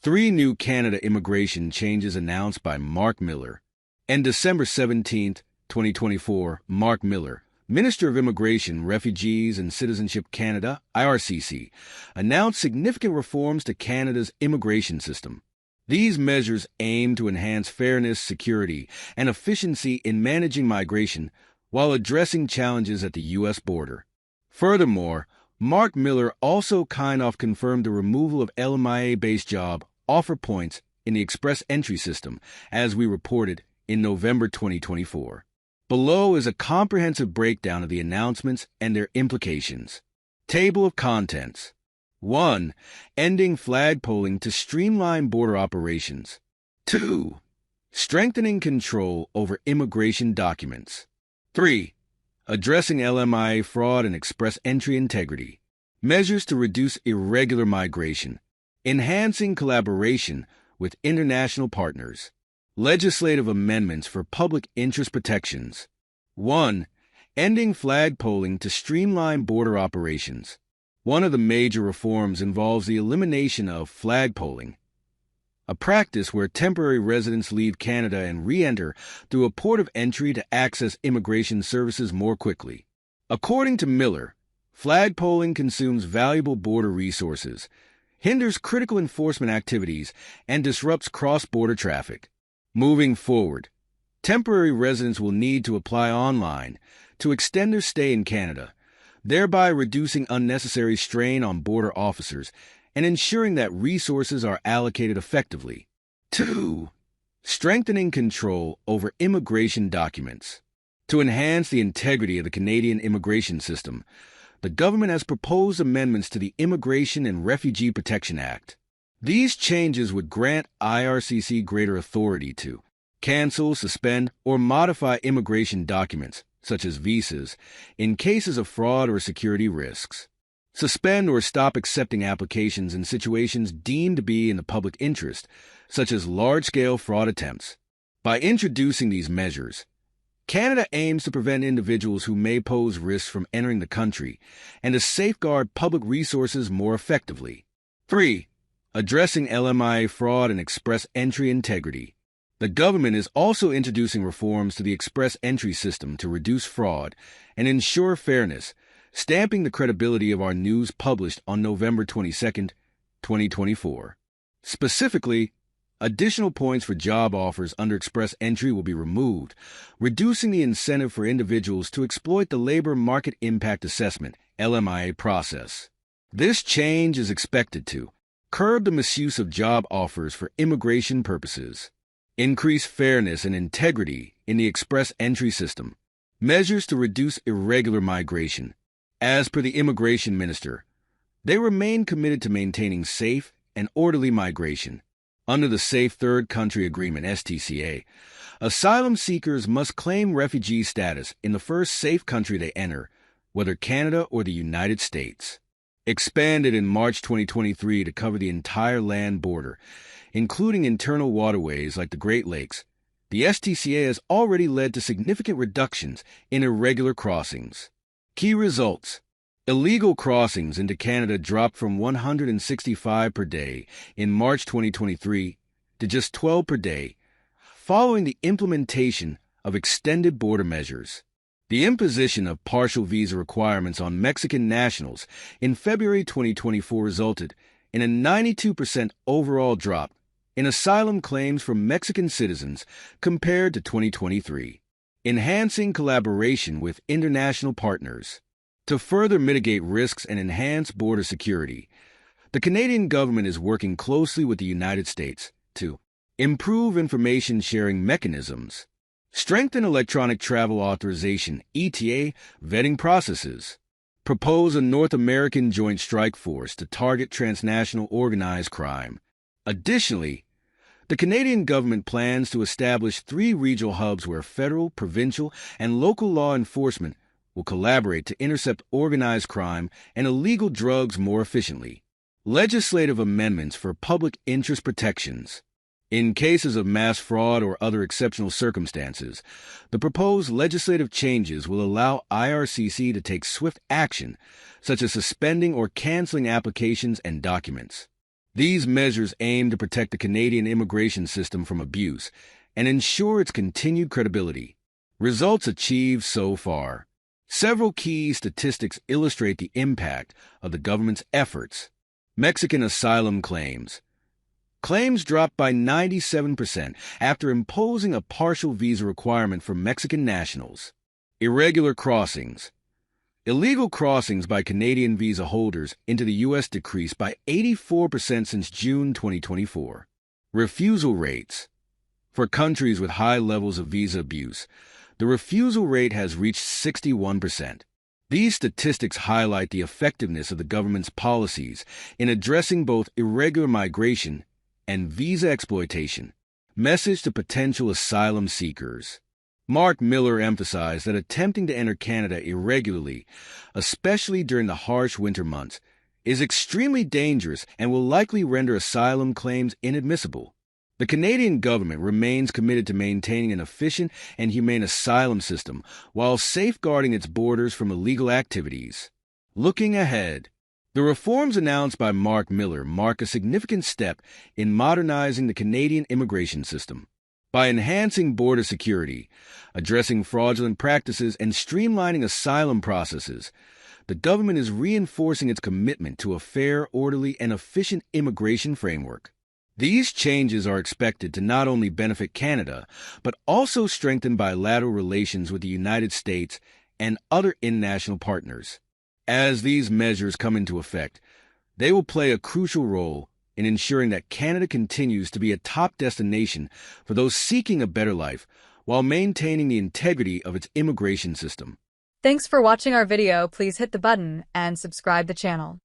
Three new Canada immigration changes announced by Marc Miller. On December 17, 2024, Marc Miller, Minister of Immigration, Refugees and Citizenship Canada, IRCC, announced significant reforms to Canada's immigration system. These measures aim to enhance fairness, security, and efficiency in managing migration while addressing challenges at the U.S. border. Furthermore, Marc Miller also confirmed the removal of LMIA-based job offer points in the express entry system, as we reported in November 2024. Below is a comprehensive breakdown of the announcements and their implications. Table of contents. 1. Ending flagpoling to streamline border operations. 2. Strengthening control over immigration documents. 3. Addressing LMIA fraud and express entry integrity. Measures to reduce irregular migration. Enhancing collaboration with international partners. Legislative amendments for public interest protections. 1. Ending flagpoling to streamline border operations. One of the major reforms involves the elimination of flagpoling, a practice where temporary residents leave Canada and re-enter through a port of entry to access immigration services more quickly. According to Miller, flagpoling consumes valuable border resources, hinders critical enforcement activities, and disrupts cross-border traffic. Moving forward, temporary residents will need to apply online to extend their stay in Canada, thereby reducing unnecessary strain on border officers and ensuring that resources are allocated effectively. 2. Strengthening control over immigration documents. To enhance the integrity of the Canadian immigration system, the government has proposed amendments to the Immigration and Refugee Protection Act. These changes would grant IRCC greater authority to cancel, suspend, or modify immigration documents, such as visas, in cases of fraud or security risks. Suspend or stop accepting applications in situations deemed to be in the public interest, such as large-scale fraud attempts. By introducing these measures, Canada aims to prevent individuals who may pose risks from entering the country and to safeguard public resources more effectively. 3. Addressing LMIA fraud and express entry integrity. The government is also introducing reforms to the express entry system to reduce fraud and ensure fairness, stamping the credibility of our news published on November 22, 2024. Specifically, additional points for job offers under express entry will be removed, reducing the incentive for individuals to exploit the Labor Market Impact Assessment (LMIA) process. This change is expected to curb the misuse of job offers for immigration purposes, increase fairness and integrity in the express entry system, measures to reduce irregular migration. As per the immigration minister, they remain committed to maintaining safe and orderly migration. Under the Safe Third Country Agreement (STCA), asylum seekers must claim refugee status in the first safe country they enter, whether Canada or the United States. Expanded in March 2023 to cover the entire land border, including internal waterways like the Great Lakes, the STCA has already led to significant reductions in irregular crossings. Key results. Illegal crossings into Canada dropped from 165 per day in March 2023 to just 12 per day, following the implementation of extended border measures. The imposition of partial visa requirements on Mexican nationals in February 2024 resulted in a 92% overall drop in asylum claims from Mexican citizens compared to 2023. Enhancing collaboration with international partners. To further mitigate risks and enhance border security, the Canadian government is working closely with the United States to improve information sharing mechanisms, strengthen electronic travel authorization (ETA) vetting processes, propose a North American joint strike force to target transnational organized crime. Additionally, the Canadian government plans to establish 3 regional hubs where federal, provincial, and local law enforcement will collaborate to intercept organized crime and illegal drugs more efficiently. Legislative amendments for public interest protections. In cases of mass fraud or other exceptional circumstances, the proposed legislative changes will allow IRCC to take swift action, such as suspending or canceling applications and documents. These measures aim to protect the Canadian immigration system from abuse and ensure its continued credibility. Results achieved so far. Several key statistics illustrate the impact of the government's efforts. Mexican asylum claims. Claims dropped by 97% after imposing a partial visa requirement for Mexican nationals. Irregular crossings. Illegal crossings by Canadian visa holders into the U.S. decreased by 84% since June 2024. Refusal rates. For countries with high levels of visa abuse, the refusal rate has reached 61%. These statistics highlight the effectiveness of the government's policies in addressing both irregular migration and visa exploitation. Message to potential asylum seekers. Marc Miller emphasized that attempting to enter Canada irregularly, especially during the harsh winter months, is extremely dangerous and will likely render asylum claims inadmissible. The Canadian government remains committed to maintaining an efficient and humane asylum system while safeguarding its borders from illegal activities. Looking ahead, the reforms announced by Marc Miller mark a significant step in modernizing the Canadian immigration system. By enhancing border security, addressing fraudulent practices, and streamlining asylum processes, the government is reinforcing its commitment to a fair, orderly, and efficient immigration framework. These changes are expected to not only benefit Canada, but also strengthen bilateral relations with the United States and other international partners. As these measures come into effect, they will play a crucial role in ensuring that Canada continues to be a top destination for those seeking a better life while maintaining the integrity of its immigration system. Thanks for watching our video. Please hit the button and subscribe the channel.